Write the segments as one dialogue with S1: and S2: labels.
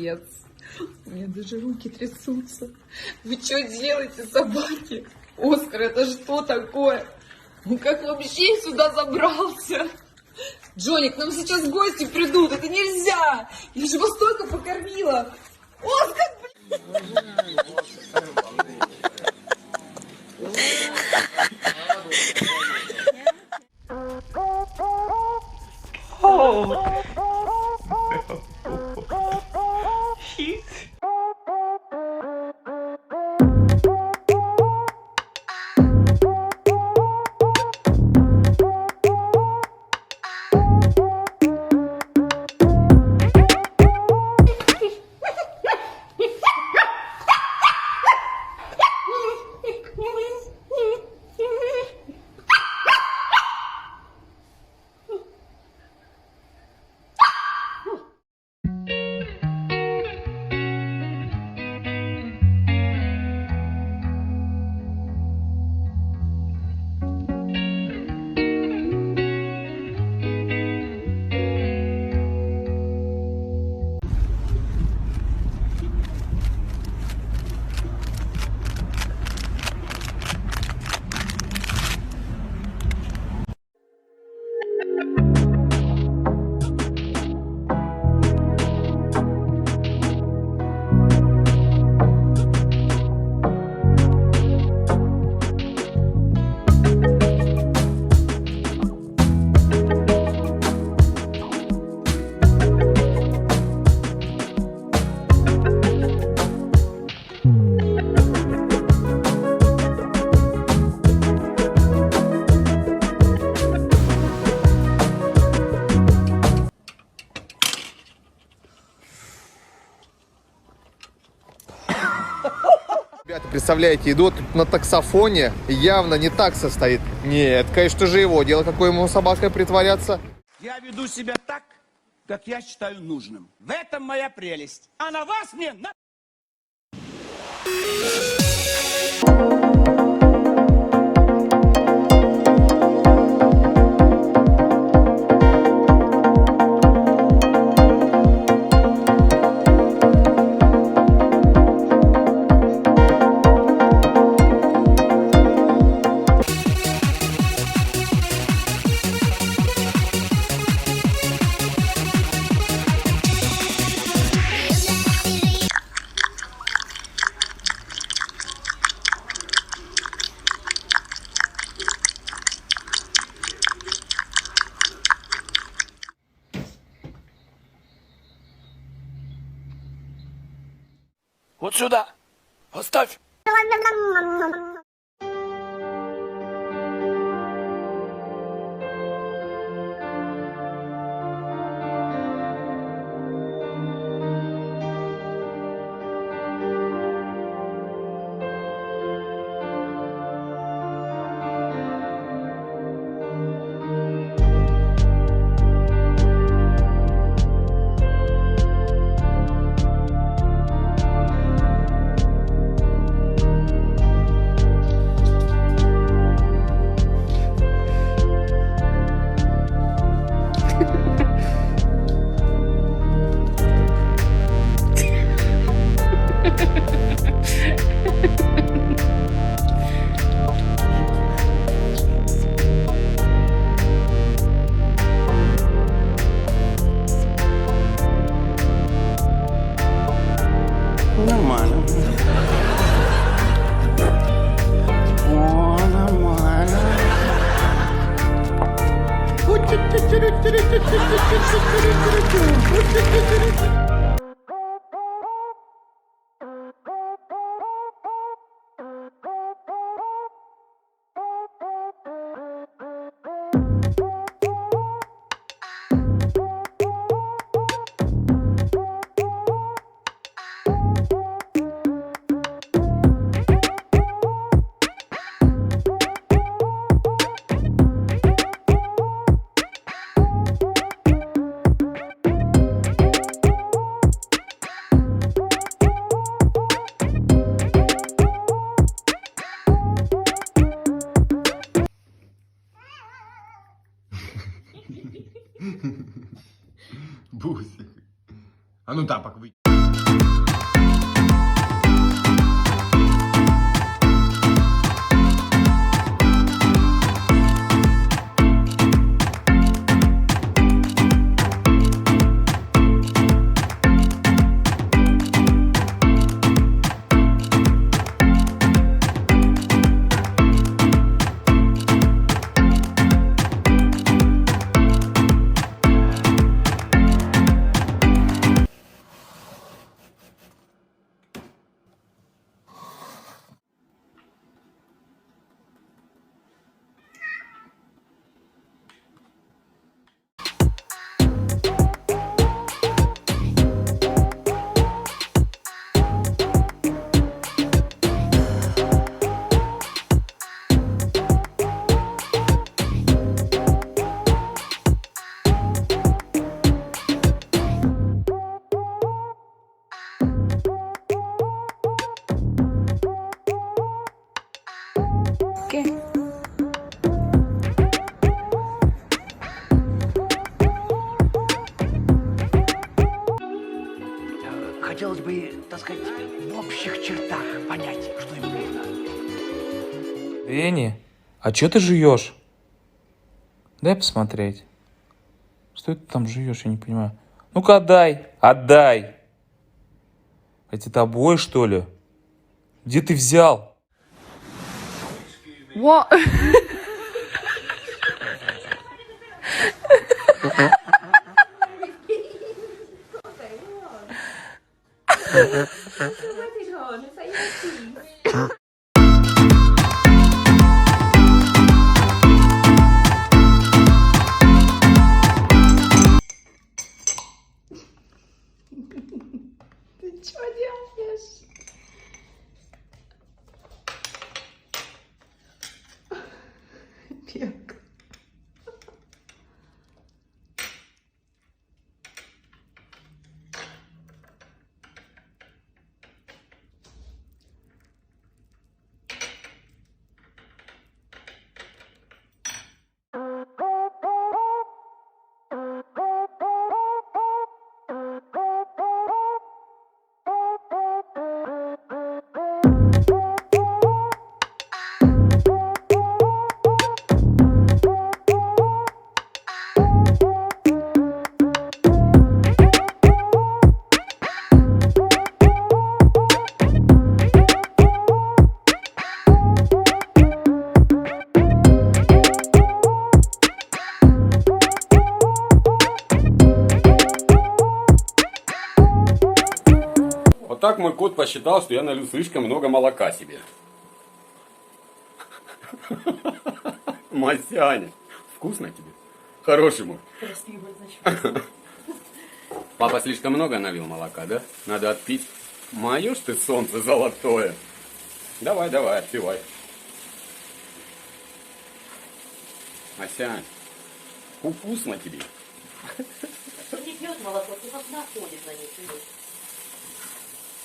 S1: капец. У меня даже руки трясутся. Вы что делаете, собаки? Оскар, это что такое? Он как вообще сюда забрался? Джонни, к нам сейчас гости придут, это нельзя! Я же вас только покормила! Оскар, блин!
S2: Ребята, представляете, идут на таксофоне, явно не такса стоит. Нет, конечно же его дело, какой ему собакой притворяться.
S3: Я веду себя так, как я считаю нужным. В этом моя прелесть. А на вас мне на... Вот сюда. Оставь. Нормально. О, нормально.
S2: Бусик. А ну тапок выйди.
S3: хотелось бы, так сказать, в общих чертах понять, что ему нужно.
S4: Дэнни, а чё ты жуешь? Дай посмотреть. Что ты там жуешь, я не понимаю. Ну-ка отдай, отдай. Это обои, что ли? Где ты взял?
S1: Во. Ты что делаешь? Бег.
S5: Вот так мой кот посчитал, что я налью слишком много молока себе. Масяня, вкусно тебе? Хороший мой. Папа слишком много налил молока, да? Надо отпить. Мое ж ты солнце золотое. Давай, давай, отпивай. Масянь, вкусно тебе.
S6: Он не пьет молоко, он как находит на ней.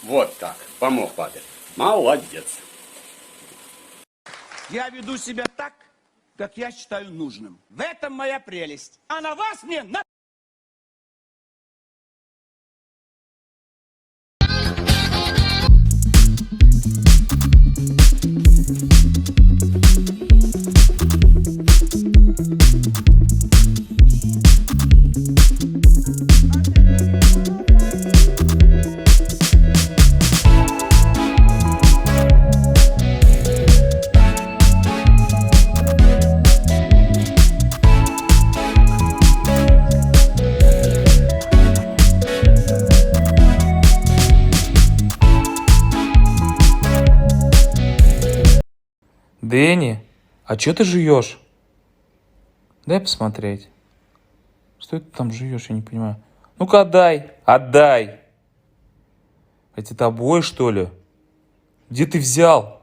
S5: Вот так, помог папе. Молодец.
S3: Я веду себя так, как я считаю нужным. В этом моя прелесть. А на вас мне на...
S4: Дэнни, а чё ты жуешь? Дай посмотреть. Что ты там жуешь, я не понимаю. Ну-ка отдай, отдай. Это обои, что ли? Где ты взял?